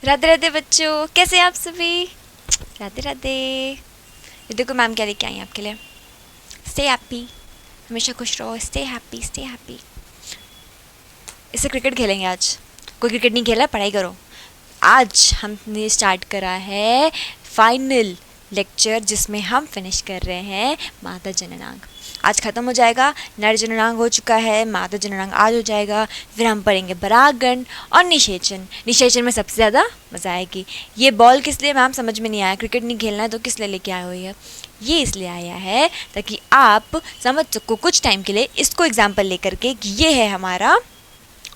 राधे राधे बच्चों, कैसे हैं आप सभी। राधे राधे। ये देखो मैम क्या लेके आई हैं आपके लिए। स्टे हैप्पी, हमेशा खुश रहो। Stay happy, stay happy. इससे क्रिकेट खेलेंगे आज। कोई क्रिकेट नहीं खेला, पढ़ाई करो। आज हमने स्टार्ट करा है फाइनल लेक्चर, जिसमें हम फिनिश कर रहे हैं माता जननांग। आज ख़त्म हो जाएगा। नर जननांग हो चुका है, माता जननांग आज हो जाएगा। फिर हम पढ़ेंगे परागण और निषेचन। निषेचन में सबसे ज़्यादा मज़ा आएगी। ये बॉल किस लिए मैम समझ में नहीं आया, क्रिकेट नहीं खेलना है तो किस लिए लेके आई हुई है। ये इसलिए आया है ताकि आप समझ सको कुछ टाइम के लिए इसको एग्जाम्पल लेकर के कि ये है हमारा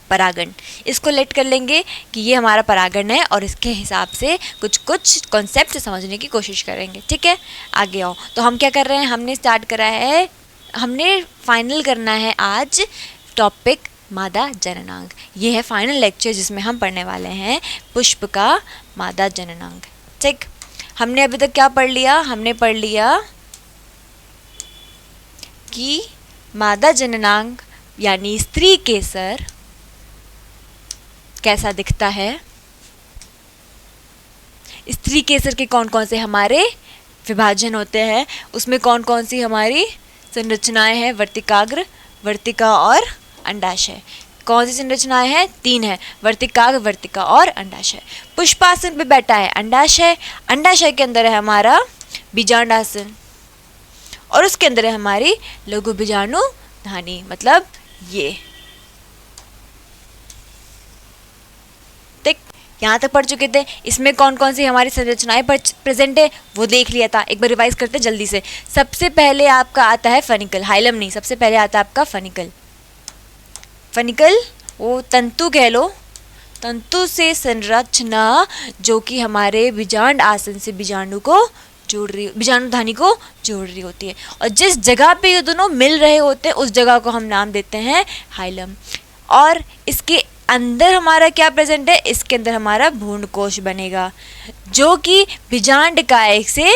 परागण। इसको लेट कर लेंगे कि ये हमारा परागण है और इसके हिसाब से कुछ कुछ कॉन्सेप्ट समझने की कोशिश करेंगे। ठीक है, आगे आओ। तो हम क्या कर रहे हैं, हमने स्टार्ट करा है, हमने फाइनल करना है आज टॉपिक मादा जननांग। ये है फाइनल लेक्चर जिसमें हम पढ़ने वाले हैं पुष्प का मादा जननांग। ठीक, हमने अभी तक क्या पढ़ लिया, हमने पढ़ लिया कि मादा जननांग यानी स्त्री केसर कैसा दिखता है। स्त्री केसर के कौन कौन से हमारे विभाजन होते हैं, उसमें कौन कौन सी हमारी संरचनाएं हैं, वर्तिकाग्र, वर्तिका और अंडाशय। कौन सी संरचनाएं हैं, 3 है, वर्तिकाग्र, वर्तिका और अंडाशय। पुष्पासन पे बैठा है अंडाशय, अंडाशय के अंदर है हमारा बीजांडासन और उसके अंदर है हमारी लघु बीजाणु धानी, मतलब ये। यहाँ तक पढ़ चुके थे। इसमें कौन कौन सी हमारी संरचनाएं प्रेजेंट है वो देख लिया था। एक बार रिवाइज करते हैं जल्दी से। सबसे पहले आपका आता है फनिकल, हाइलम नहीं, सबसे पहले आता है आपका फनिकल। फनिकल वो तंतु कह लो, तंतु से संरचना जो कि हमारे बीजांड आसन से बीजाणु को जोड़ रही, बीजाणु धानी को जोड़ रही होती है। और जिस जगह पे ये दोनों मिल रहे होते हैं उस जगह को हम नाम देते हैं हाइलम। और इसके अंदर हमारा क्या प्रेजेंट है, इसके अंदर हमारा भ्रूणकोश बनेगा जो कि बीजांड काय से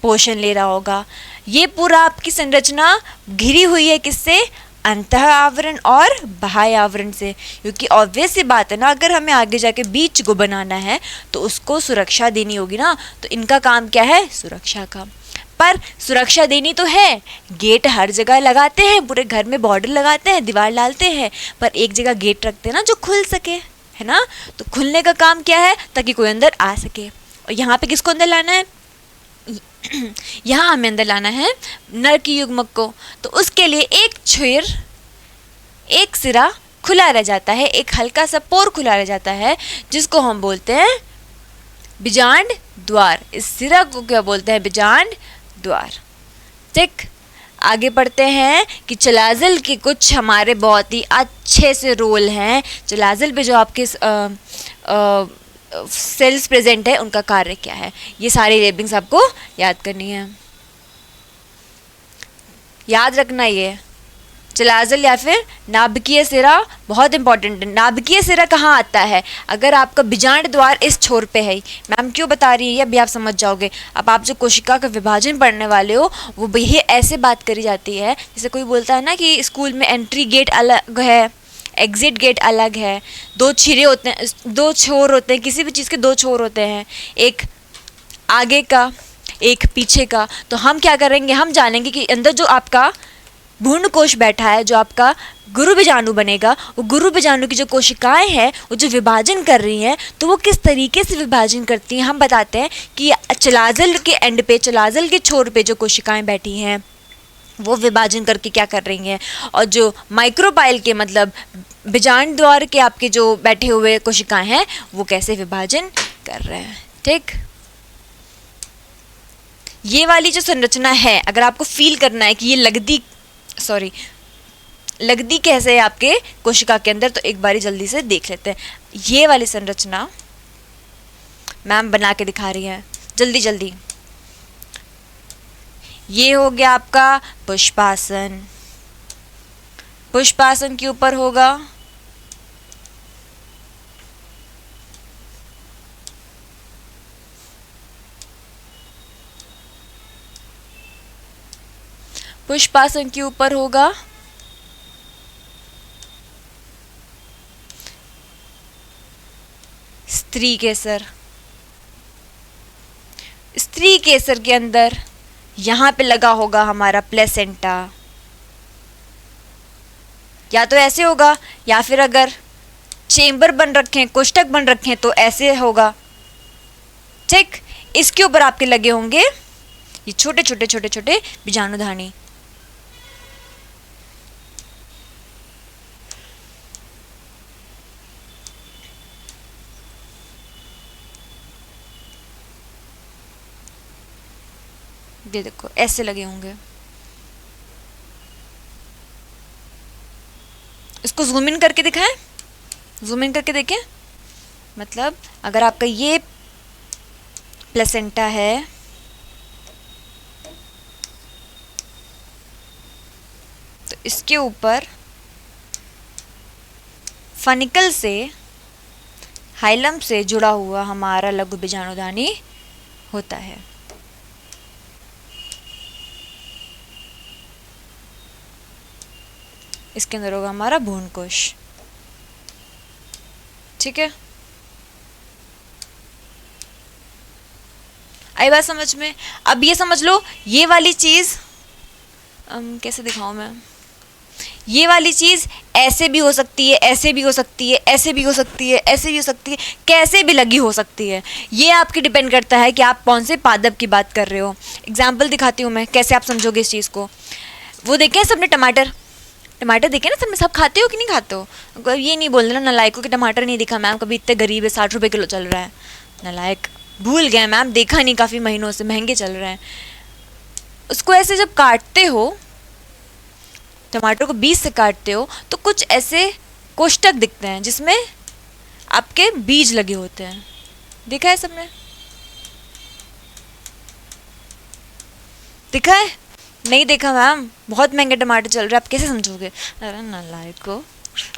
पोषण ले रहा होगा। ये पूरा आपकी संरचना घिरी हुई है किससे, अंतः आवरण और बाह्य आवरण से। क्योंकि ऑब्वियस सी बात है ना, अगर हमें आगे जाके बीज को बनाना है तो उसको सुरक्षा देनी होगी ना। तो इनका काम क्या है, सुरक्षा का। पर सुरक्षा देनी तो है, गेट हर जगह लगाते हैं, पूरे घर में बॉर्डर लगाते हैं, दीवार डालते हैं, पर एक जगह गेट रखते हैं ना जो खुल सके, है ना। तो खुलने का काम क्या है, ताकि कोई अंदर आ सके। और यहाँ पे किसको अंदर लाना है, यहाँ हमें अंदर लाना है नर की युग्मक को। तो उसके लिए एक छुर, एक सिरा खुला रह जाता है, एक हल्का सा पोर खुला रह जाता है, जिसको हम बोलते हैं बीजांड द्वार। इस सिरा को क्या बोलते हैं, बीजांड द्वार। ठीक, आगे पढ़ते हैं कि चलाजल के कुछ हमारे बहुत ही अच्छे से रोल हैं। चलाजल पे जो आपके सेल्स प्रेजेंट है उनका कार्य क्या है, ये सारी लेबलिंग्स आपको याद करनी है। याद रखना ये चलाजल या फिर नाभिकीय सिरा बहुत इंपॉर्टेंट है। नाभिकीय सिरा कहाँ आता है, अगर आपका बीजांड द्वार इस छोर पे है। मैम क्यों बता रही है ये अभी आप समझ जाओगे। अब आप जो कोशिका का विभाजन पढ़ने वाले हो वो भी ऐसे बात करी जाती है, जैसे कोई बोलता है ना कि स्कूल में एंट्री गेट अलग है, एग्जिट गेट अलग है। 2 छिरे होते हैं, 2 छोर होते हैं, किसी भी चीज़ के 2 छोर होते हैं, एक आगे का एक पीछे का। तो हम क्या करेंगे, हम जानेंगे कि अंदर जो आपका भ्रूणकोश बैठा है, जो आपका गुरु बीजाणु बनेगा, वो गुरु बीजाणु की जो कोशिकाएं हैं वो जो विभाजन कर रही हैं, तो वो किस तरीके से विभाजन करती हैं हम बताते हैं कि चलाजल के एंड पे, चलाजल के छोर पे जो कोशिकाएं बैठी हैं वो विभाजन करके क्या कर रही हैं, और जो माइक्रोपाइल के मतलब बीजांड द्वार के आपके जो बैठे हुए कोशिकाएं हैं वो कैसे विभाजन कर रहे हैं। ठीक, ये वाली जो संरचना है, अगर आपको फील करना है कि ये लगदी कैसे है आपके कोशिका के अंदर, तो एक बारी जल्दी से देख लेते हैं। ये वाली संरचना मैम बना के दिखा रही है, जल्दी जल्दी। ये हो गया आपका पुष्पासन, पुष्पासन के ऊपर होगा पुष्पासन के ऊपर होगा स्त्री केसर, स्त्री केसर के अंदर यहाँ पे लगा होगा हमारा प्लेसेंटा, या तो ऐसे होगा, या फिर अगर चेम्बर बन रखे हैं, कोष्ठक बन रखे हैं, तो ऐसे होगा। ठीक, इसके ऊपर आपके लगे होंगे ये छोटे छोटे छोटे छोटे बीजाणुधानी। ये देखो ऐसे लगे होंगे। इसको जूम इन करके दिखाएं, जूम इन करके देखें। मतलब अगर आपका ये प्लेसेंटा है, तो इसके ऊपर फनिकल से, हाइलम से जुड़ा हुआ हमारा लघु बीजाणुधानी होता है। इसके अंदर होगा हमारा भ्रूणकोश। ठीक है, आई बात समझ में? अब ये समझ लो, ये वाली चीज कैसे दिखाऊं मैं, ये वाली चीज ऐसे भी हो सकती है, ऐसे भी हो सकती है, ऐसे भी हो सकती है, ऐसे भी हो सकती है, कैसे भी लगी हो सकती है। ये आपकी डिपेंड करता है कि आप कौन से पादप की बात कर रहे हो। एग्जाम्पल दिखाती हूँ मैं, कैसे आप समझोगे इस चीज़ को। वो देखे सबने टमाटर, टमाटर देखे ना, सब खाते हो कि नहीं खाते हो? ये नहीं बोल रहे ना नलायकों कि टमाटर नहीं दिखा मैम कभी, इतने गरीब है, 60 रुपये किलो चल रहा है। नलायक, भूल गए मैम, देखा नहीं, काफ़ी महीनों से महंगे चल रहे हैं। उसको ऐसे जब काटते हो, टमाटर को बीज से काटते हो, तो कुछ ऐसे कोष्ठक दिखते हैं जिसमें आपके बीज लगे होते हैं। देखा है सबने? दिखा है? नहीं देखा मैम, बहुत महंगे टमाटर चल रहे हैं, आप कैसे समझोगे? अरे नालायक को,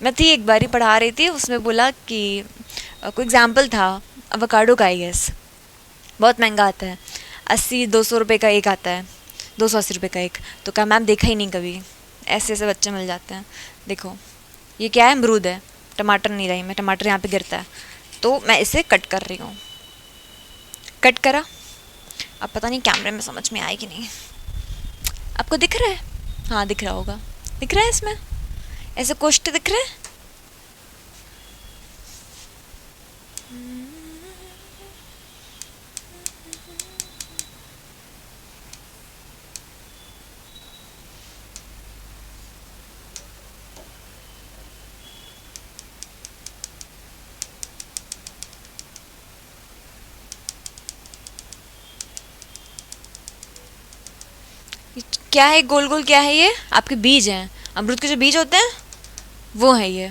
मैं थी एक बारी पढ़ा रही थी, उसमें बोला कि कोई एग्जाम्पल था अवोकाडो का, आई गेस, बहुत महंगा आता है, 80-200 रुपये का एक आता है, 280 रुपये का एक। तो कहा मैम देखा ही नहीं कभी, ऐसे ऐसे बच्चे मिल जाते हैं। देखो ये क्या है, अमरूद है, टमाटर नहीं रही मैं, टमाटर यहाँ पे गिरता है, तो मैं इसे कट कर रही हूँ। कट करा, अब पता नहीं कैमरे में समझ में आए कि नहीं, आपको दिख रहा है? हाँ दिख रहा होगा, दिख रहा है, इसमें ऐसे कोष्ठ दिख रहे हैं। क्या है गोल गोल, क्या है ये? आपके बीज हैं, अमरूद के जो बीज होते हैं वो है ये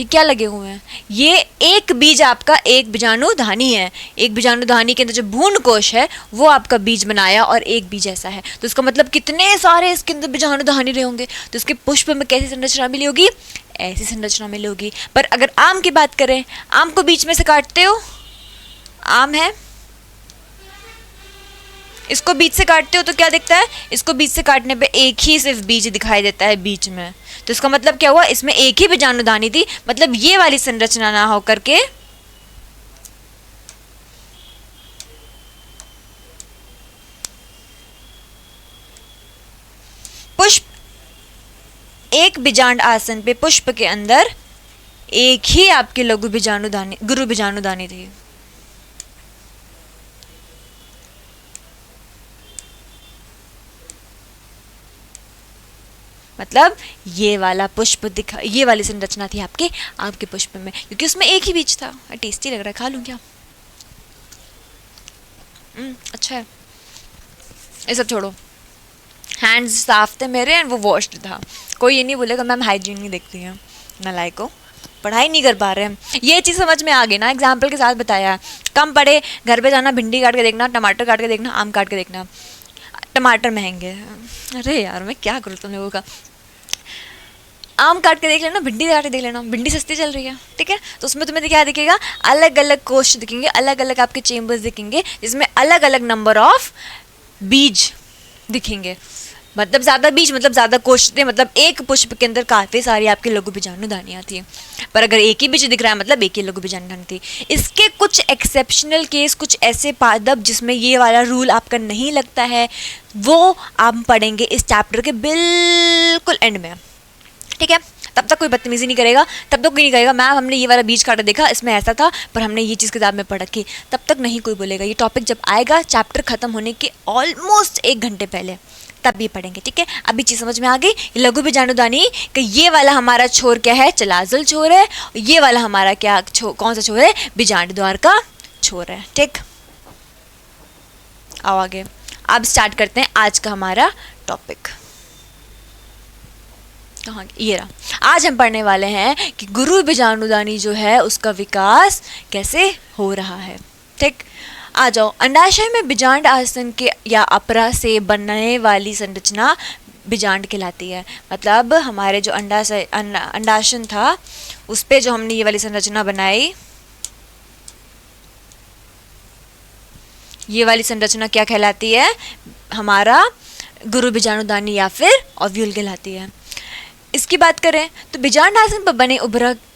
क्या लगे हुए हैं? ये एक बीज आपका एक बीजाणुधानी है। एक बीजाणुधानी के अंदर जो भ्रूणकोश है वो आपका बीज बनाया, और एक बीज ऐसा है, तो इसका मतलब कितने सारे इसके अंदर बीजाणुधानी रहे होंगे। तो इसके पुष्प में कैसी संरचना मिली होगी? ऐसी संरचना मिली होगी। पर अगर आम की बात करें, आम को बीच में से काटते हो, आम है, इसको बीज से काटते हो तो क्या दिखता है? इसको बीज से काटने पे एक ही सिर्फ बीज दिखाई देता है बीच में। तो इसका मतलब क्या हुआ? इसमें एक ही बीजाणुधानी थी, मतलब ये वाली संरचना ना हो करके पुष्प, एक बीजांड आसन पे पुष्प के अंदर एक ही आपके लघु बीजाणुधानी, गुरु बीजाणुधानी थी। मतलब ये वाला पुष्प दिखा, ये वाली संरचना थी आपके आम के पुष्प में, क्योंकि उसमें एक ही बीज था। टेस्टी लग रहा है, खा लूं क्या? अच्छा है। ये सब छोड़ो, हैंड्स साफ थे मेरे एंड वो वॉश्ड था। कोई ये नहीं बोलेगा मैम हाइजीन नहीं देखती है। नालायक को, पढ़ाई नहीं कर पा रहे हैं, ये चीज़ समझ में आ गई ना, एग्जाम्पल के साथ बताया। कम पढ़े, घर पे जाना, भिंडी काट के देखना, टमाटर काट के देखना, आम काट के देखना। टमाटर महंगे, अरे यार मैं क्या करूँ तुम लोगों का। आम काट के देख लेना, भिंडी काट के देख लेना, भिंडी सस्ती चल रही है, ठीक है, तो उसमें तुम्हें क्या दिखेगा? अलग अलग कोश दिखेंगे, अलग अलग आपके चेम्बर्स दिखेंगे, जिसमें अलग अलग नंबर ऑफ बीज दिखेंगे। मतलब ज़्यादा बीज मतलब ज़्यादा कोशिशें, मतलब एक पुष्प के अंदर काफ़ी सारी आपकी लघु बीजाणुधानियाँ थी। पर अगर एक ही बीज दिख रहा है मतलब एक ही लघु बीजाणुधानी थी। इसके कुछ एक्सेप्शनल केस, कुछ ऐसे पादप जिसमें ये वाला रूल आपका नहीं लगता है, वो आप पढ़ेंगे इस चैप्टर के बिल्कुल एंड में, ठीक है। तब तक कोई बदतमीजी नहीं करेगा, तब तक कोई नहीं कहेगा मैम हमने ये वाला बीज काटा देखा इसमें ऐसा था पर हमने ये चीज़ किताब में पढ़ रखी, तब तक नहीं कोई बोलेगा। ये टॉपिक जब आएगा चैप्टर खत्म होने के ऑलमोस्ट 1 घंटे पहले, तब भी पढ़ेंगे, ठीक है। अभी चीज़ समझ में आ गई, लघु बीजाणुधानी कि ये वाला हमारा छोर क्या है, चलाजल छोर है, ये वाला हमारा क्या कौन सा छोर है, बीजांड द्वार का छोर है, ठीक। आओ आगे, अब स्टार्ट करते हैं आज का हमारा टॉपिक। कहाँ ये रहा। आज हम पढ़ने वाले हैं कि गुरु बीजाणुधानी जो है उसका विकास कैसे हो रहा है, ठीक। आ जाओ, अंडाशय में बीजांड आसन के या अपरा से बनने वाली संरचना बीजांड कहलाती है। मतलब हमारे जो अंडाशन था उस पे जो हमने ये वाली संरचना बनाई, ये वाली संरचना क्या कहलाती है, हमारा गुरु बीजाणुधानी या फिर ओव्यूल कहलाती है। इसकी बात करें तो बीजांड आसन पर बने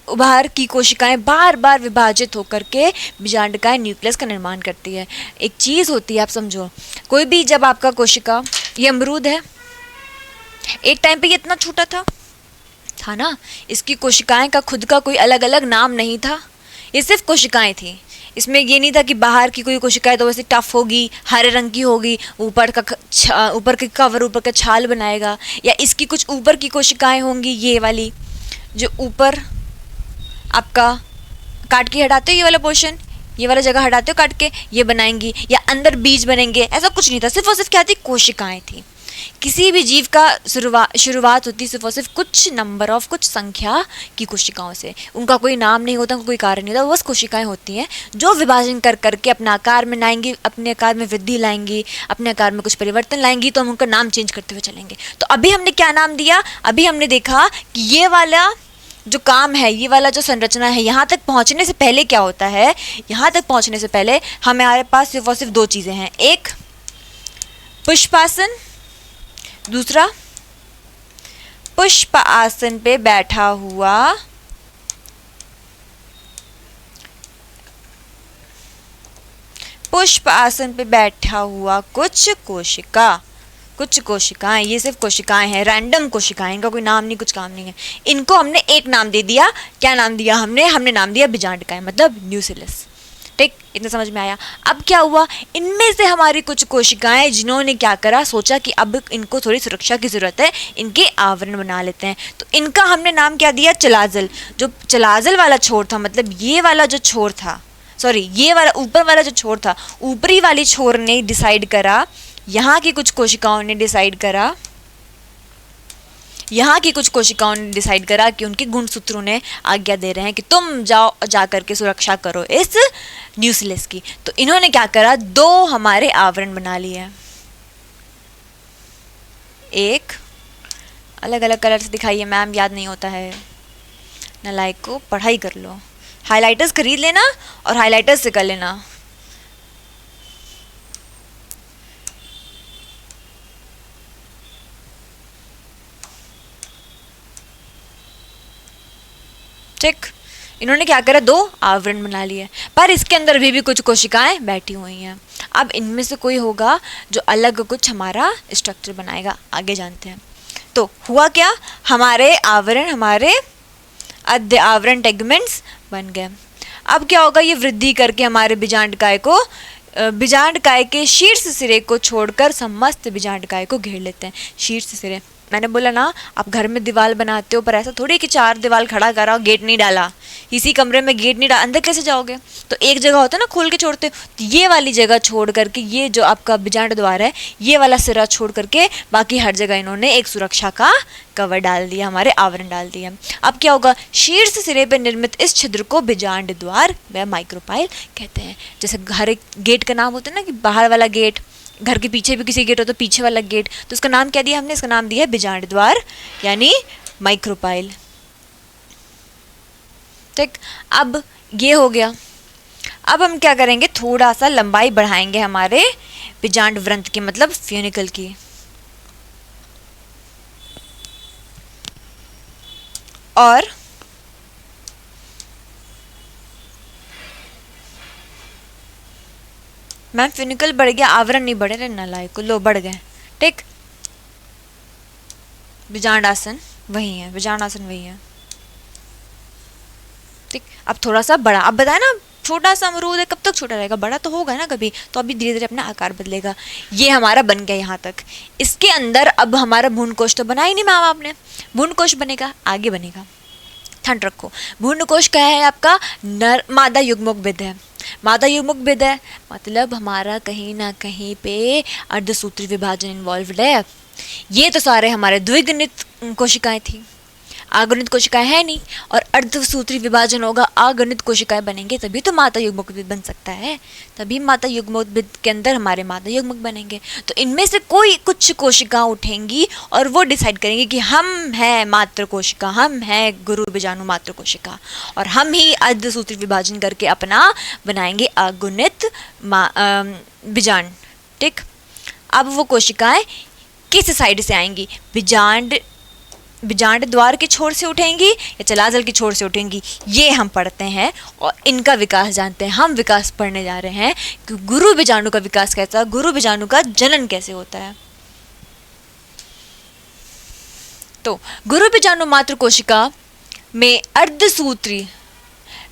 उभार की कोशिकाएं बार बार विभाजित होकर के बीजांडकाय न्यूक्लियस का निर्माण करती है। एक चीज़ होती है, आप समझो, कोई भी जब आपका कोशिका, ये अमरूद है, एक टाइम पे ये इतना छोटा था ना, इसकी कोशिकाएं का खुद का कोई अलग अलग नाम नहीं था, ये सिर्फ कोशिकाएं थी। इसमें ये नहीं था कि बाहर की कोई कोशिकाएं तो वैसे टफ होगी, हरे रंग की होगी, ऊपर के कवर, ऊपर का छाल बनाएगा, या इसकी कुछ ऊपर की कोशिकाएं होंगी, ये वाली जो ऊपर आपका काट के हटाते हो ये वाला पोर्शन, ये वाला जगह हटाते हो काट के, ये बनाएंगी, या अंदर बीज बनेंगे, ऐसा कुछ नहीं था। सिर्फ और सिर्फ क्या थी, कोशिकाएं थी। किसी भी जीव का शुरुआत होती सिर्फ और सिर्फ कुछ नंबर ऑफ, कुछ संख्या की कोशिकाओं से। उनका कोई नाम नहीं होता, कोई कारण नहीं होता, बस कोशिकाएं होती हैं जो विभाजन कर करके अपने आकार में लाएंगी, अपने आकार में वृद्धि लाएंगी, अपने आकार में कुछ परिवर्तन लाएंगी, तो हम उनका नाम चेंज करते हुए चलेंगे। तो अभी हमने क्या नाम दिया, अभी हमने देखा कि ये वाला जो काम है, ये वाला जो संरचना है, यहाँ तक पहुँचने से पहले क्या होता है, यहाँ तक पहुँचने से पहले हमारे पास सिर्फ और सिर्फ 2 चीज़ें हैं, एक पुष्पासन, दूसरा पुष्प आसन पे बैठा हुआ कुछ कोशिकाएं, ये सिर्फ कोशिकाएं हैं, रैंडम कोशिकाएं, इनका कोई नाम नहीं, कुछ काम नहीं है। इनको हमने एक नाम दे दिया, क्या नाम दिया हमने नाम दिया बीजांडकाएं, मतलब न्यूसिलस, ठीक। इतना समझ में आया। अब क्या हुआ, इनमें से हमारी कुछ कोशिकाएं जिन्होंने क्या करा, सोचा कि अब इनको थोड़ी सुरक्षा की ज़रूरत है, इनके आवरण बना लेते हैं, तो इनका हमने नाम क्या दिया, चलाजल। जो चलाजल वाला छोर था, मतलब ये वाला जो छोर था, सॉरी ये वाला ऊपर वाला जो छोर था, ऊपरी वाली छोर ने डिसाइड करा, यहाँ की कुछ कोशिकाओं ने डिसाइड करा कि उनके गुणसूत्रों ने आज्ञा दे रहे हैं कि तुम जाओ, जा करके सुरक्षा करो इस न्यूसिलस की। तो इन्होंने क्या करा, 2 हमारे आवरण बना लिए, एक अलग अलग कलर से दिखाइए मैम, याद नहीं होता है, नालायक को, पढ़ाई कर लो, हाइलाइटर्स खरीद लेना और हाइलाइटर्स से कर लेना। ठीक, इन्होंने क्या करा, 2 आवरण बना लिए, पर इसके अंदर भी कुछ कोशिकाएं बैठी हुई हैं। अब इनमें से कोई होगा जो अलग कुछ हमारा स्ट्रक्चर बनाएगा, आगे जानते हैं। तो हुआ क्या, हमारे आवरण, हमारे अद्य आवरण टेगमेंट्स बन गए। अब क्या होगा, ये वृद्धि करके हमारे बीजांडकाय के शीर्ष सिरे को छोड़कर समस्त बीजांडकाय को घेर लेते हैं। शीर्ष सिरे, मैंने बोला ना, आप घर में दीवार बनाते हो, पर ऐसा थोड़ी कि 4 दीवार खड़ा करा, गेट नहीं डाला, इसी कमरे में गेट नहीं डाला, अंदर कैसे जाओगे, तो एक जगह होता है ना खोल के छोड़ते हो, तो ये वाली जगह छोड़ करके, ये जो आपका बीजांड द्वार है, ये वाला सिरा छोड़ करके बाकी हर जगह इन्होंने एक सुरक्षा का कवर डाल दिया, हमारे आवरण डाल दिया। अब क्या होगा, शीर्ष सिरे पर निर्मित इस छिद्र को बीजांड द्वार व माइक्रोपाइल कहते हैं। जैसे हर एक गेट का नाम होता है ना, कि बाहर वाला गेट, घर के पीछे भी किसी गेट हो तो पीछे वाला गेट, तो उसका नाम क्या दिया हमने, इसका नाम दिया है बीजांड द्वार यानी माइक्रोपाइल, ठीक। अब ये हो गया। अब हम क्या करेंगे, थोड़ा सा लंबाई बढ़ाएंगे हमारे बीजांड वृंत की, मतलब फ्यूनिकल की। और मैम फ्यूनिकल बढ़ गया, आवरण नहीं बढ़े रे नालायक को, लो बढ़ गए। ठीक, विजांड आसन वही है, विजांड आसन वही है। ठीक, अब थोड़ा सा बड़ा, अब बताया ना छोटा सा अमरूद है, कब तक छोटा रहेगा, बड़ा तो होगा ना कभी, तो अभी धीरे धीरे अपना आकार बदलेगा। ये हमारा बन गया यहाँ तक। इसके अंदर अब हमारा भ्रूण कोश तो बना ही नहीं मैम आपने, भ्रूण कोश बनेगा, आगे बनेगा। ठंड रखो, भ्रूण कोश क्या है आपका, नर मादा युग्मक भिद है। मादा युग्मक भिद है मतलब हमारा कहीं ना कहीं पे अर्धसूत्री विभाजन इन्वॉल्व्ड है। ये तो सारे हमारे द्विगुणित कोशिकाएं थी, आगुणित कोशिकाएं है नहीं, और अर्धसूत्री विभाजन होगा, आगुणित कोशिकाएं बनेंगे, तभी तो माता युग्मोद्भिद बन सकता है, तभी माता युग्मोद्भिद के अंदर हमारे मादा युग्मक बनेंगे। तो इनमें से कोई कुछ कोशिकाएं उठेंगी और वो डिसाइड करेंगे कि हम हैं मातृ कोशिका, हम हैं गुरु बीजाणु मातृ कोशिका, और हम ही अर्धसूत्री विभाजन करके अपना बनाएंगे अगुणित बीजांड। ठीक, अब वो कोशिकाएं किस साइड से आएंगी, बीजांड द्वार के छोर से उठेंगी या चलाजल की छोर से उठेंगी, ये हम पढ़ते हैं और इनका विकास जानते हैं। हम विकास पढ़ने जा रहे हैं कि गुरु बीजाणु का विकास कैसा, गुरु बीजाणु का जनन कैसे होता है। तो गुरु बीजाणु मातृ कोशिका में अर्धसूत्री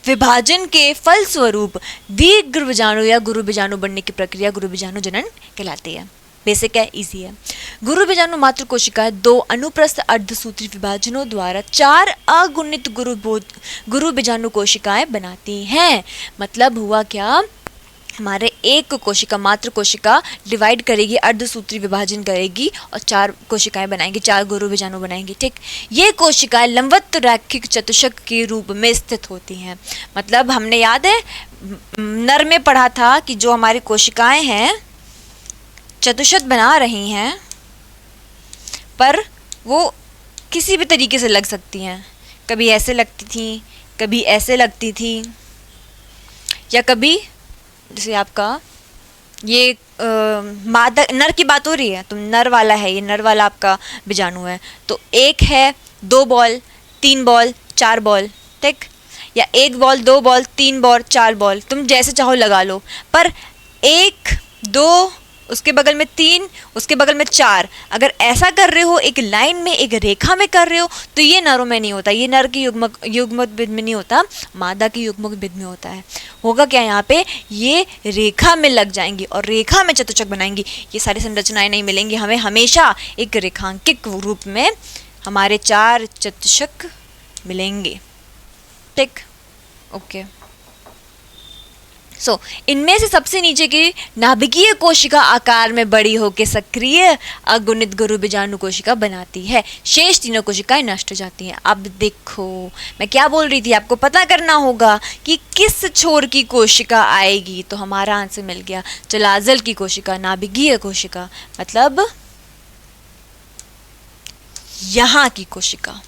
विभाजन के फलस्वरूप दीर्घ बीजाणु या गुरु बीजाणु बनने की प्रक्रिया गुरु बीजाणु जनन कहलाती है। बेसिक है, इजी है। गुरु बीजाणु मातृ कोशिकाएं 2 अनुप्रस्थ अर्धसूत्री विभाजनों द्वारा 4 अगुणित गुरु बीजाणु कोशिकाएं बनाती हैं। मतलब हुआ क्या, हमारे एक कोशिका मातृ कोशिका डिवाइड करेगी, अर्धसूत्री विभाजन करेगी और 4 कोशिकाएं बनाएंगी, 4 गुरु बीजाणु बनाएंगी। ठीक, ये कोशिकाएं लंबवत रैखिक चतुष्क के रूप में स्थित होती हैं। मतलब हमने याद है नर में पढ़ा था कि जो हमारी कोशिकाएं हैं चतुष्क बना रही हैं, पर वो किसी भी तरीके से लग सकती हैं। कभी ऐसे लगती थी, कभी ऐसे लगती थी, या कभी जैसे आपका ये मादा नर की बात हो रही है तो नर वाला है, ये नर वाला आपका बीजाणु है, तो 1 है 2 बॉल 3 बॉल 4 बॉल। ठीक, या 1 बॉल 2 बॉल 3 बॉल 4 बॉल, तुम जैसे चाहो लगा लो, पर 1 2 उसके बगल में 3 उसके बगल में 4, अगर ऐसा कर रहे हो एक लाइन में एक रेखा में कर रहे हो तो ये नरों में नहीं होता, ये नर की युग्मक भिद में नहीं होता, मादा की युग्मक भिद में होता है। होगा क्या, यहाँ पे ये रेखा में लग जाएंगी और रेखा में चतुष्क बनाएंगी। ये सारी संरचनाएं नहीं मिलेंगी हमें, हमेशा एक रेखांकित रूप में हमारे 4 चतुष्क मिलेंगे। ठीक, ओके। इनमें से सबसे नीचे की नाभिकीय कोशिका आकार में बड़ी होकर सक्रिय अगुणित गुरु बीजाणु कोशिका बनाती है, शेष तीनों कोशिकाएं नष्ट हो जाती हैं। अब देखो मैं क्या बोल रही थी, आपको पता करना होगा कि किस छोर की कोशिका आएगी, तो हमारा आंसर मिल गया चलाजल की कोशिका, नाभिकीय कोशिका मतलब यहाँ की कोशिका।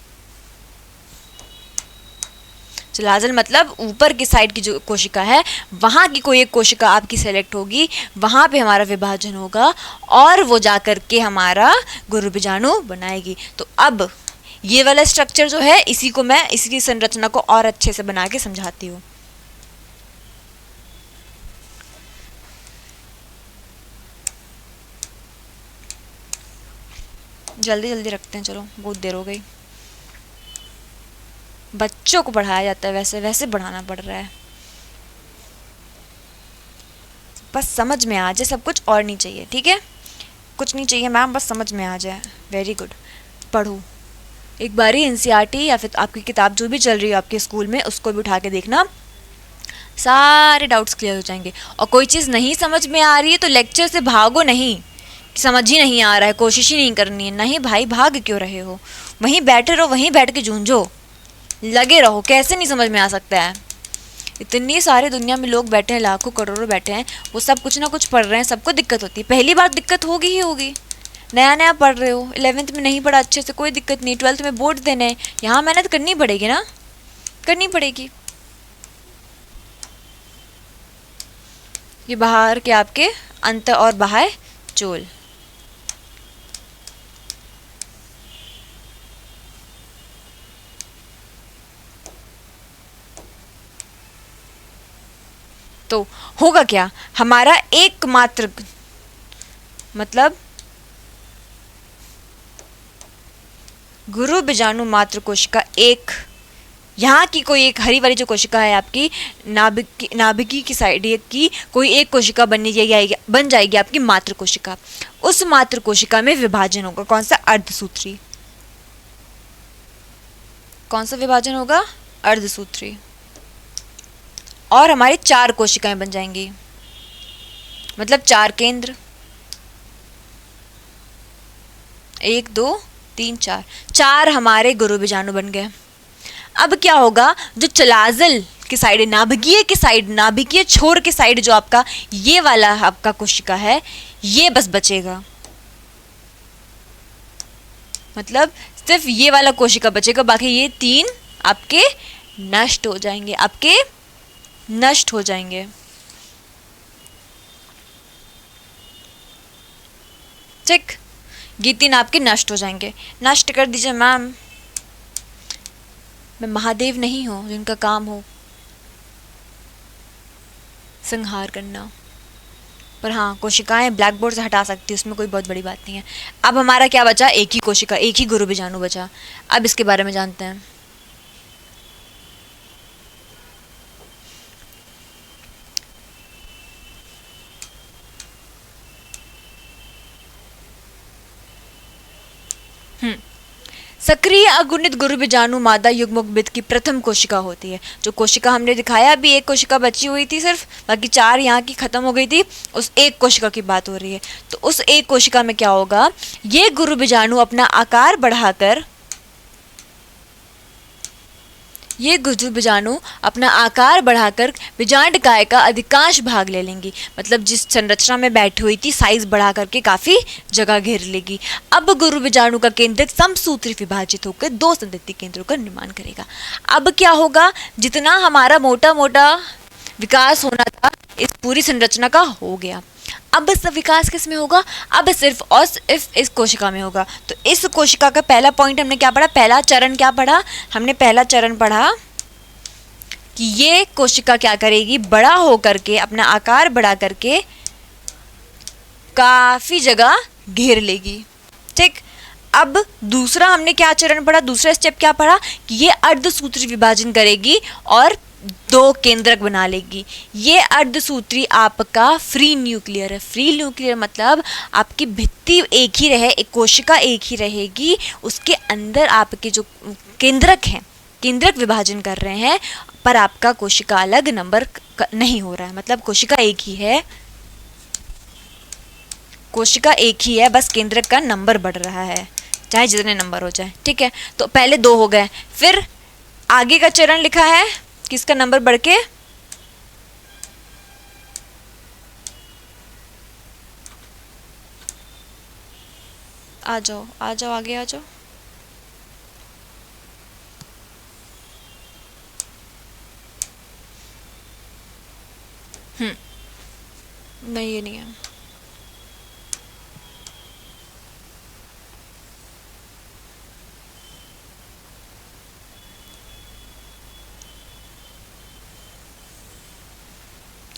चलाजल मतलब ऊपर की साइड की जो कोशिका है वहाँ की कोई एक कोशिका आपकी सेलेक्ट होगी, वहाँ पे हमारा विभाजन होगा और वो जाकर के हमारा गुरु बीजाणु बनाएगी। तो अब ये वाला स्ट्रक्चर जो है इसी को मैं इसकी संरचना को और अच्छे से बना के समझाती हूँ। जल्दी जल्दी रखते हैं, चलो बहुत देर हो गई। बच्चों को पढ़ाया जाता है, वैसे वैसे पढ़ाना पड़ रहा है, बस समझ में आ जाए सब कुछ, और नहीं चाहिए। ठीक है, कुछ नहीं चाहिए मैम, बस समझ में आ जाए। वेरी गुड, पढ़ो एक बारी एनसीईआरटी या फिर आपकी किताब जो भी चल रही है आपके स्कूल में उसको भी उठा के देखना, सारे डाउट्स क्लियर हो जाएंगे। और कोई चीज़ नहीं समझ में आ रही है तो लेक्चर से भागो नहीं, समझ ही नहीं आ रहा है, कोशिश ही नहीं करनी है। नहीं भाई, भाग क्यों रहे हो, वहीं बैठे रहो, वहीं बैठ के झूंझो, लगे रहो। कैसे नहीं समझ में आ सकता है, इतनी सारी दुनिया में लोग बैठे हैं, लाखों करोड़ों बैठे हैं, वो सब कुछ ना कुछ पढ़ रहे हैं, सबको दिक्कत होती है। पहली बार दिक्कत होगी ही होगी, नया नया पढ़ रहे हो, 11th में नहीं पढ़ा अच्छे से कोई दिक्कत नहीं, 12th में बोर्ड देने हैं, यहाँ मेहनत करनी पड़ेगी ना, करनी पड़ेगी। ये बाहर के आपके अंत और बाह्य चोल, तो होगा क्या, हमारा एकमात्र मतलब गुरु बीजाणु मात्र कोशिका एक, यहाँ की कोई एक हरी वाली जो कोशिका है आपकी नाभिकी की साइड की कोई एक कोशिका बन जाएगी आपकी मात्र कोशिका। उस मात्र कोशिका में विभाजन होगा कौन सा, अर्धसूत्री। कौन सा विभाजन होगा, अर्धसूत्री। और हमारी 4 कोशिकाएं बन जाएंगी, मतलब 4 केंद्र, 1 2 3 4, 4 हमारे गुरु बीजाणु बन गए। अब क्या होगा, जो चलाजल की साइड, नाभिकीय की साइड, नाभिकीय छोर की साइड जो आपका ये वाला आपका कोशिका है, ये बस बचेगा, मतलब सिर्फ ये वाला कोशिका बचेगा, बाकी ये 3 आपके नष्ट हो जाएंगे, आपके नष्ट हो जाएंगे। ठीक, ये 3 आपके नष्ट हो जाएंगे। नष्ट कर दीजिए मैम, मैं महादेव नहीं हूं जिनका काम हो संहार करना, पर हाँ कोशिकाएं ब्लैक बोर्ड से हटा सकती है, उसमें कोई बहुत बड़ी बात नहीं है। अब हमारा क्या बचा, एक ही कोशिका, एक ही गुरु बीजाणु बचा। अब इसके बारे में जानते हैं। सक्रिय अगुणित गुरु बीजाणु मादा युग्मोद्भिद की प्रथम कोशिका होती है। जो कोशिका हमने दिखाया, अभी एक कोशिका बची हुई थी सिर्फ, बाकी 4 यहाँ की खत्म हो गई थी, उस एक कोशिका की बात हो रही है। तो उस एक कोशिका में क्या होगा, ये गुरु बीजाणु अपना आकार बढ़ाकर, ये गुरु बीजाणु अपना आकार बढ़ाकर बीजांडकाय का अधिकांश भाग ले लेंगी, मतलब जिस संरचना में बैठी हुई थी साइज बढ़ा करके काफी जगह घेर लेगी। अब गुरु बीजाणु का केंद्रक समसूत्री विभाजित होकर 2 संतति केंद्रों का निर्माण करेगा। अब क्या होगा, जितना हमारा मोटा मोटा विकास होना था इस पूरी संरचना का हो गया। अब सब विकास किस में होगा, अब सिर्फ और सिर्फ इस कोशिका में होगा। तो इस कोशिका का पहला पॉइंट हमने क्या पढ़ा, पहला चरण क्या पढ़ा, हमने पहला चरण पढ़ा कि ये कोशिका क्या करेगी, बड़ा होकर के अपना आकार बढ़ा करके काफी जगह घेर लेगी। ठीक, अब दूसरा हमने क्या चरण पढ़ा, दूसरा स्टेप क्या पढ़ा कि ये अर्धसूत्री विभाजन करेगी और 2 केंद्रक बना लेगी। ये अर्धसूत्री आपका फ्री न्यूक्लियर है। फ्री न्यूक्लियर मतलब आपकी भित्ति एक ही रहे, एक कोशिका एक ही रहेगी, उसके अंदर आपके जो केंद्रक हैं, केंद्रक विभाजन कर रहे हैं, पर आपका कोशिका अलग नंबर नहीं हो रहा है, मतलब कोशिका एक ही है, कोशिका एक ही है, बस केंद्रक का नंबर बढ़ रहा है, चाहे जितने नंबर हो जाए। ठीक है, तो पहले 2 हो गए, फिर आगे का चरण लिखा है किसका नंबर बढ़ के, आ जाओ आ जाओ आगे आ जाओ। नहीं ये नहीं है,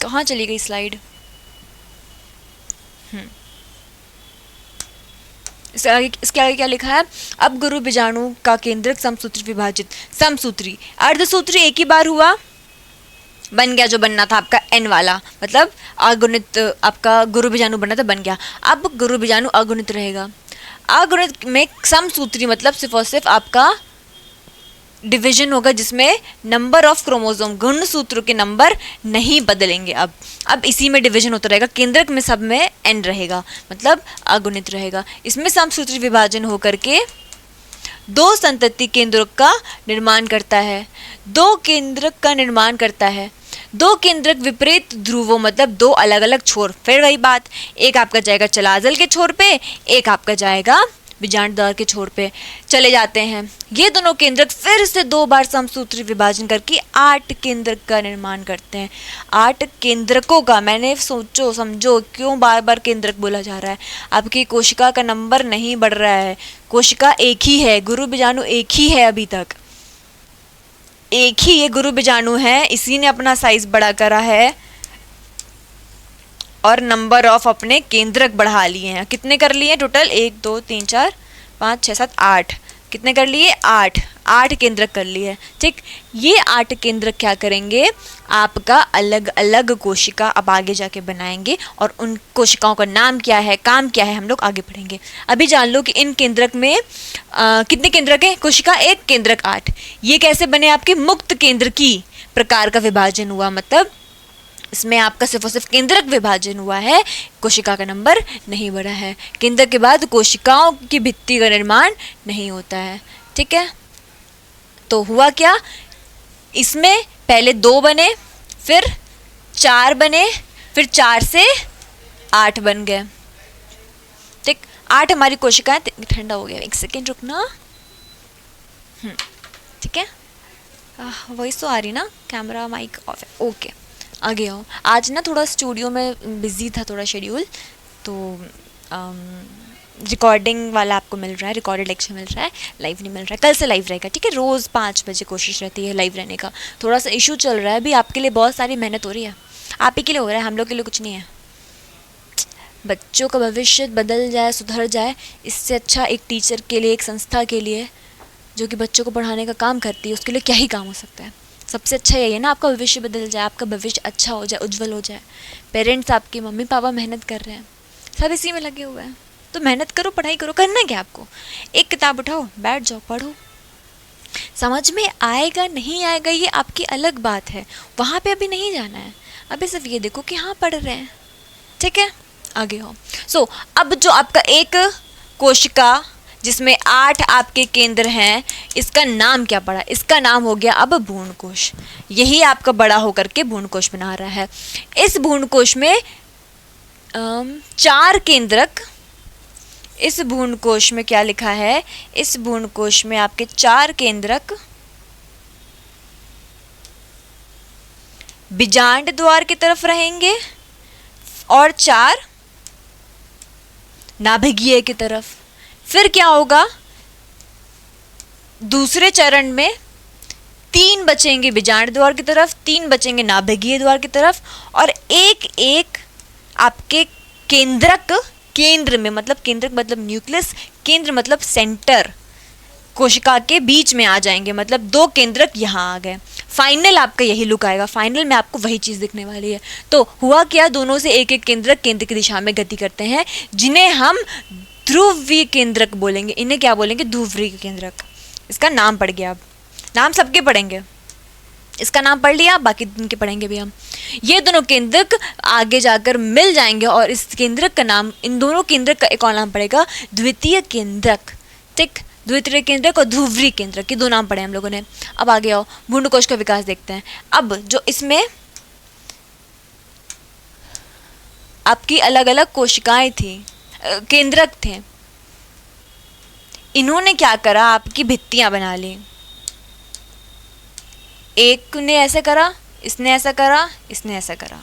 कहाँ चली गई स्लाइड। इसके आगे क्या लिखा है, अब गुरु बीजाणु का केंद्रक समसूत्री विभाजित, समसूत्री अर्धसूत्री एक ही बार हुआ, बन गया जो बनना था आपका n वाला, मतलब अगुणित आपका गुरु बीजाणु बनना था, बन गया। अब गुरु बीजाणु अगुणित रहेगा। अगुणित में समसूत्री मतलब सिर्फ और सिर्फ आपका डिवीजन होगा, जिसमें नंबर ऑफ क्रोमोसोम, गुणसूत्रों के नंबर नहीं बदलेंगे। अब इसी में डिवीजन होता रहेगा, केंद्रक में सब में n रहेगा, मतलब अगुणित रहेगा। इसमें समसूत्री विभाजन होकर के 2 संतति केंद्रक का निर्माण करता है, 2 केंद्रक का निर्माण करता है। 2 केंद्रक विपरीत ध्रुवों मतलब 2 अलग अलग छोर, फिर वही बात, एक आपका जाएगा चलाजल के छोर पे, एक आपका जाएगा बीजांडद्वार के छोर पे। चले जाते हैं, ये दोनों केंद्रक फिर से 2 बार समसूत्री विभाजन करके 8 केंद्रक का निर्माण करते हैं। 8 केंद्रकों का, मैंने सोचो समझो क्यों बार बार केंद्रक बोला जा रहा है, आपकी कोशिका का नंबर नहीं बढ़ रहा है, कोशिका एक ही है, गुरु बीजाणु एक ही है, अभी तक एक ही ये गुरु बीजाणु है, इसी ने अपना साइज बड़ा करा है, और नंबर ऑफ अपने केंद्रक बढ़ा लिए हैं। कितने कर लिए टोटल? 1 2 3 4 5 6 7 8। कितने कर लिए? 8। 8 केंद्रक कर लिए। ठीक, ये 8 केंद्रक क्या करेंगे? आपका अलग अलग कोशिका अब आगे जाके बनाएंगे और उन कोशिकाओं का नाम क्या है, काम क्या है, हम लोग आगे पढ़ेंगे। अभी जान लो कि इन केंद्रक में कितने केंद्रक हैं? कोशिका 1, केंद्रक 8। ये कैसे बने? आपके मुक्त केंद्र की प्रकार का विभाजन हुआ, मतलब इसमें आपका सिर्फ और सिर्फ केंद्रक विभाजन हुआ है, कोशिका का नंबर नहीं बढ़ा है। केंद्रक के बाद कोशिकाओं की भित्ति का निर्माण नहीं होता है। ठीक है, तो हुआ क्या? इसमें पहले 2 बने, फिर 4 बने, फिर 4 से 8 बन गए। ठीक, 8 हमारी कोशिकाएं। ठंडा हो गया, 1 सेकेंड रुकना। ठीक है, वॉइस तो आ रही ना? कैमरा माइक ऑफ है, ओके। आगे आओ। आज ना थोड़ा स्टूडियो में बिजी था, थोड़ा शेड्यूल, तो रिकॉर्डिंग वाला आपको मिल रहा है, रिकॉर्डेड लेक्चर मिल रहा है, लाइव नहीं मिल रहा है। कल से लाइव रहेगा, ठीक है? रोज़ 5 बजे कोशिश रहती है लाइव रहने का। थोड़ा सा इशू चल रहा है अभी, आपके लिए बहुत सारी मेहनत हो रही है, आप ही के लिए हो रहा है, हम लोग के लिए कुछ नहीं है। बच्चों का भविष्य बदल जाए, सुधर जाए, इससे अच्छा एक टीचर के लिए, एक संस्था के लिए जो कि बच्चों को पढ़ाने का काम करती है, उसके लिए क्या ही काम हो सकता है? सबसे अच्छा यही है ना, आपका भविष्य बदल जाए, आपका भविष्य अच्छा हो जाए, उज्जवल हो जाए। पेरेंट्स, आपके मम्मी पापा मेहनत कर रहे हैं, सब इसी में लगे हुए हैं, तो मेहनत करो, पढ़ाई करो। करना क्या आपको? एक किताब उठाओ, बैठ जाओ, पढ़ो। समझ में आएगा नहीं आएगा ये आपकी अलग बात है, वहाँ पे अभी नहीं जाना है। अभी सिर्फ ये देखो कि हाँ पढ़ रहे हैं। ठीक है, आगे हो। सो अब जो आपका एक कोशिका जिसमें 8 आपके केंद्र हैं, इसका नाम क्या पड़ा? इसका नाम हो गया अब भ्रूण कोश। यही आपका बड़ा होकर के भ्रूण कोश बना रहा है। इस भ्रूण कोश में 4 केंद्रक, इस भ्रूण कोश में क्या लिखा है? इस भ्रूण कोश में आपके 4 केंद्रक बीजांड द्वार की तरफ रहेंगे और 4 नाभिकीय की तरफ। फिर क्या होगा? दूसरे चरण में 3 बचेंगे बीजांड द्वार की तरफ, 3 बचेंगे नाभिकीय द्वार की तरफ, और एक एक आपके केंद्रक, केंद्र में मतलब केंद्रक मतलब न्यूक्लियस, केंद्र मतलब सेंटर, कोशिका के बीच में आ जाएंगे, मतलब 2 केंद्रक यहाँ आ गए। फाइनल आपका यही लुक आएगा, फाइनल में आपको वही चीज़ दिखने वाली है। तो हुआ क्या? दोनों से एक एक केंद्रक केंद्र की दिशा में गति करते हैं, जिन्हें हम ध्रुवीय केंद्रक बोलेंगे। इन्हें क्या बोलेंगे? ध्रुवीय केंद्रक। इसका नाम पड़ गया। अब नाम सबके पढ़ेंगे, इसका नाम पढ़ लिया, बाकी इनके पढ़ेंगे भी हम। ये दोनों केंद्रक आगे जाकर मिल जाएंगे और इस केंद्रक का नाम, इन दोनों केंद्रक का एक और नाम पड़ेगा द्वितीय केंद्रक। ठीक, द्वितीय केंद्रक और ध्रुवीय केंद्रक, ये 2 नाम पढ़े हम लोगों ने। अब आगे आओ, भ्रूण कोश का विकास देखते हैं। अब जो इसमें आपकी अलग अलग कोशिकाएं थी, केंद्रक थे, इन्होंने क्या करा? आपकी भित्तियां बना ली। एक ने ऐसे करा, इसने ऐसा करा, इसने ऐसा करा,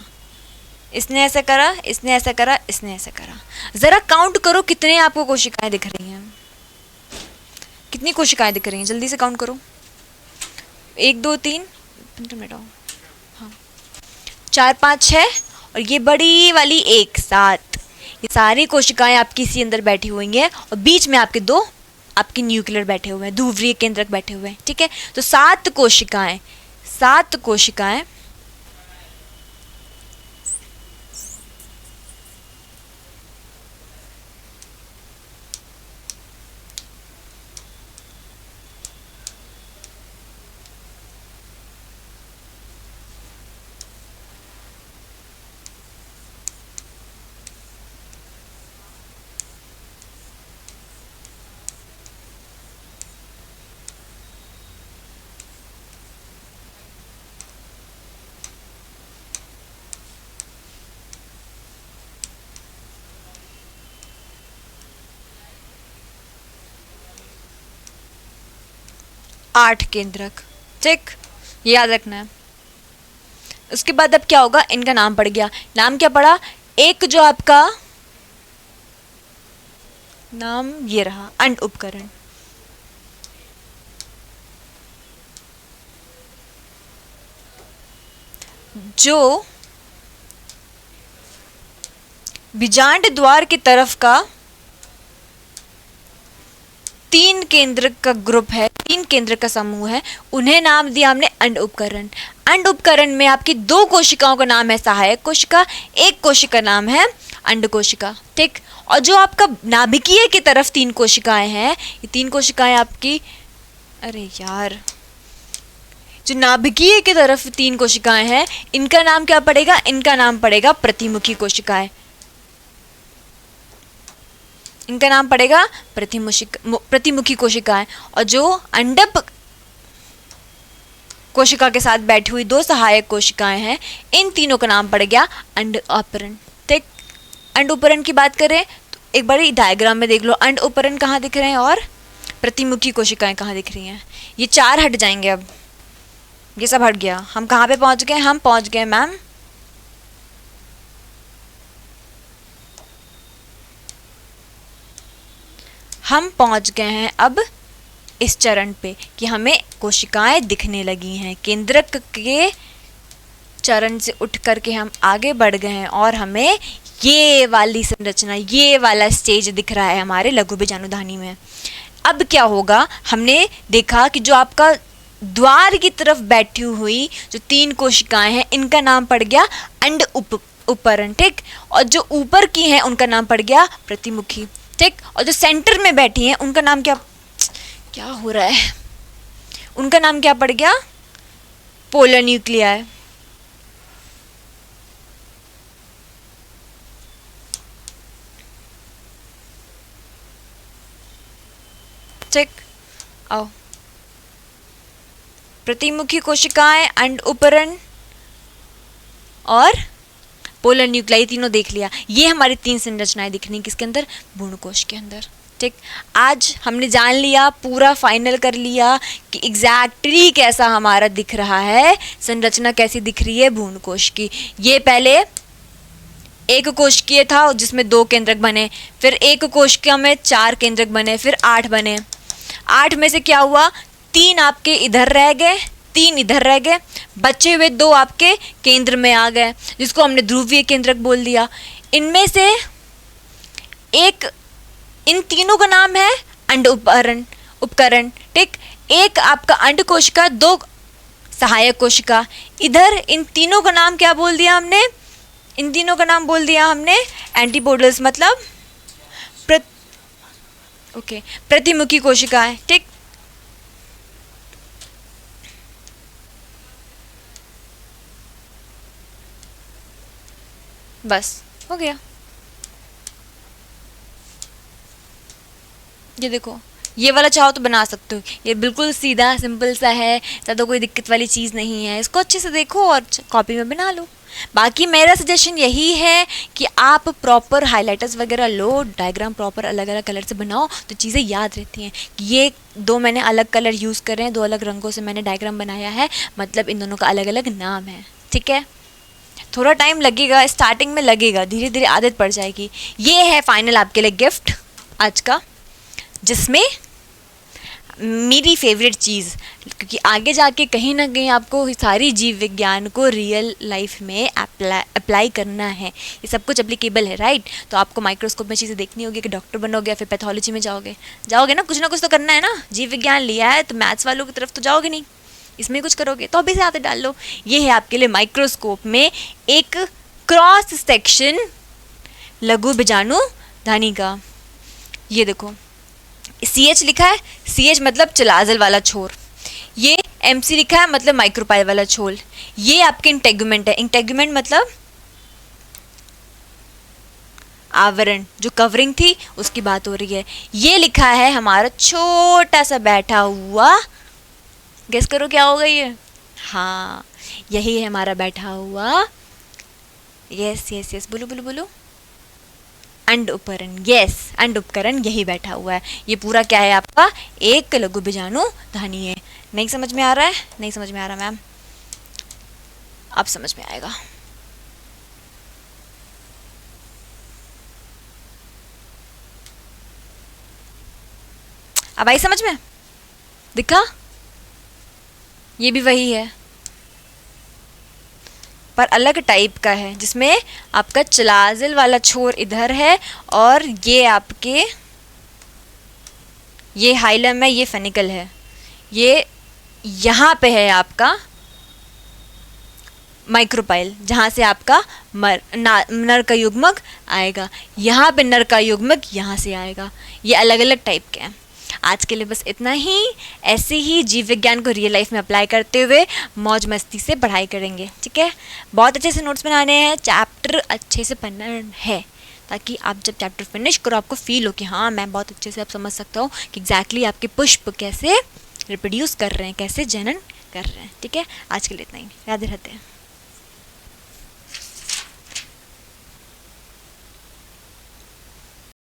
इसने ऐसा करा, इसने ऐसा करा, इसने ऐसा करा। जरा काउंट करो कितने आपको कोशिकाएं दिख रही हैं, कितनी कोशिकाएं दिख रही हैं, जल्दी से काउंट करो। 1 2 3, हाँ, 4 5 6, और ये बड़ी वाली 1 7। ये सारी कोशिकाएं आपकी इसी अंदर बैठी हुई हैं और बीच में आपके 2 आपके न्यूक्लियर बैठे हुए हैं, ध्रुवीय केंद्रक बैठे हुए हैं। ठीक है, तो 7 कोशिकाएं, 7 कोशिकाएं आठ केंद्रक। ठीक, याद रखना है। उसके बाद अब क्या होगा? इनका नाम पड़ गया। नाम क्या पड़ा? एक जो आपका नाम ये रहा, अंड उपकरण। जो बीजांड द्वार की तरफ का 3 केंद्रक का ग्रुप है, 3 केंद्रक का समूह है, उन्हें नाम दिया हमने अंड उपकरण। अंड उपकरण में आपकी 2 कोशिकाओं का नाम है सहायक कोशिका, 1 कोशिका नाम है अंड कोशिका, ठीक। और जो आपका नाभिकीय की तरफ 3 कोशिकाएं हैं, ये 3 कोशिकाएं आपकी, अरे यार, जो नाभिकीय की तरफ 3 कोशिकाएं हैं, इनका नाम क्या पड़ेगा? इनका नाम पड़ेगा प्रतिमुखी कोशिकाएं। इनका नाम पड़ेगा प्रतिमुखी कोशिकाएं। और जो अंडप कोशिका के साथ बैठी हुई 2 सहायक कोशिकाएं हैं, इन तीनों का नाम पड़ गया अंड उपरण, ठीक। अंड उपरण की बात करें तो एक बार डायग्राम में देख लो, अंड उपरण कहाँ दिख रहे हैं और प्रतिमुखी कोशिकाएं कहाँ दिख रही हैं। ये 4 हट जाएंगे, अब ये सब हट गया। हम कहाँ पे पहुंच गए? हम पहुंच गए मैम हम पहुंच गए हैं अब इस चरण पे कि हमें कोशिकाएं दिखने लगी हैं। केंद्रक के चरण से उठ करके हम आगे बढ़ गए हैं और हमें ये वाली संरचना, ये वाला स्टेज दिख रहा है हमारे लघु बीजाणुधानी में। अब क्या होगा? हमने देखा कि जो आपका द्वार की तरफ बैठी हुई जो 3 कोशिकाएं हैं, इनका नाम पड़ गया अंड उपरण, ठीक। और जो ऊपर की हैं उनका नाम पड़ गया प्रतिमुखी, ठीक। और जो सेंटर में बैठी हैं उनका नाम क्या हो रहा है? उनका नाम क्या पड़ गया? पोलर न्यूक्लियाई, ठीक। आओ, प्रतिमुखी कोशिकाएं, अंड उपरण और पोलर न्यूक्लियाई, तीनों देख लिया। ये हमारी 3 संरचनाएं दिखनी किसके अंदर? भ्रूणकोश के अंदर, ठीक। आज हमने जान लिया, पूरा फाइनल कर लिया कि एग्जैक्टली कैसा हमारा दिख रहा है, संरचना कैसी दिख रही है भ्रूणकोश की। ये पहले एक कोशिकीय था जिसमें 2 केंद्रक बने, फिर एक कोशिका में 4 केंद्रक बने, फिर 8 बने। 8 में से क्या हुआ? 3 आपके इधर रह गए, 3 इधर रह गए, बचे हुए 2 आपके केंद्र में आ गए, जिसको हमने ध्रुवीय केंद्रक बोल दिया। इनमें से एक, इन तीनों का नाम है अंड उपकरण, ठीक। एक आपका अंड कोशिका, 2 सहायक कोशिका। इधर इन तीनों का नाम क्या बोल दिया हमने? इन तीनों का नाम बोल दिया हमने एंटीपोडल्स, मतलब प्रतिमुखी कोशिकाएं, ठीक। बस हो गया। ये देखो, ये वाला चाहो तो बना सकते हो, ये बिल्कुल सीधा सिंपल सा है, ज़्यादा कोई दिक्कत वाली चीज़ नहीं है। इसको अच्छे से देखो और कॉपी में बना लो। बाकी मेरा सजेशन यही है कि आप प्रॉपर हाइलाइटर्स वगैरह लो, डायग्राम प्रॉपर अलग अलग कलर से बनाओ तो चीज़ें याद रहती हैं। ये 2 मैंने अलग कलर यूज़ कर रहे हैं, 2 अलग रंगों से मैंने डायग्राम बनाया है, मतलब इन दोनों का अलग अलग नाम है, ठीक है। थोड़ा टाइम लगेगा, स्टार्टिंग में लगेगा, धीरे धीरे आदत पड़ जाएगी। ये है फाइनल आपके लिए गिफ्ट आज का, जिसमें मेरी फेवरेट चीज़, क्योंकि आगे जाके कहीं ना कहीं आपको सारी जीव विज्ञान को रियल लाइफ में अप्लाई करना है, ये सब कुछ एप्लीकेबल है, राइट। तो आपको माइक्रोस्कोप में चीज़ें देखनी होगी कि डॉक्टर बनोगे या फिर पैथोलॉजी में जाओगे ना, कुछ तो करना है ना। जीव विज्ञान लिया है तो मैथ्स वालों की तरफ तो जाओगे नहीं, इसमें कुछ करोगे, तो अभी से आते डाल लो। ये है आपके लिए माइक्रोस्कोप में एक क्रॉस सेक्शन लघु बीजाणुधानी का। ये देखो, CH लिखा है, CH मतलब चिलाजल वाला छोर, ये MC लिखा है मतलब माइक्रोपाइल वाला छोल। ये आपके इंटेगुमेंट है, इंटेगुमेंट मतलब आवरण, जो कवरिंग थी उसकी बात हो रही है। ये लिखा है हमारा छोटा सा बैठा हुआ, गेस करो क्या होगा ये? हाँ, यही है हमारा बैठा हुआ, यस यस यस, बोलो बोलो बोलो, अंड उपकरण। यस, अंड उपकरण यही बैठा हुआ है। ये पूरा क्या है आपका? एक लघु बीजाणुधानी है। नहीं समझ में आ रहा है? नहीं समझ में आ रहा मैम, अब समझ में आएगा। अब आई समझ में? दिखा? ये भी वही है, पर अलग टाइप का है, जिसमें आपका चलाजिल वाला छोर इधर है और ये आपके ये हाइलम है, ये फेनिकल है, ये यहाँ पे है आपका माइक्रोपाइल, जहाँ से आपका नर का युग्मक आएगा। यहाँ पे नर का युग्मक यहाँ से आएगा। ये अलग अलग टाइप के हैं। आज के लिए बस इतना ही। ऐसे ही जीव विज्ञान को रियल लाइफ में अप्लाई करते हुए मौज मस्ती से पढ़ाई करेंगे, ठीक है। बहुत अच्छे से नोट्स बनाने हैं, चैप्टर अच्छे से पढ़ना है, ताकि आप जब चैप्टर फिनिश करो आपको फील हो कि हाँ मैं बहुत अच्छे से आप समझ सकता हूँ कि एग्जैक्टली आपके पुष्प कैसे रिप्रोड्यूस कर रहे हैं, कैसे जनन कर रहे हैं, ठीक है। आज के लिए इतना ही। राधे राधे।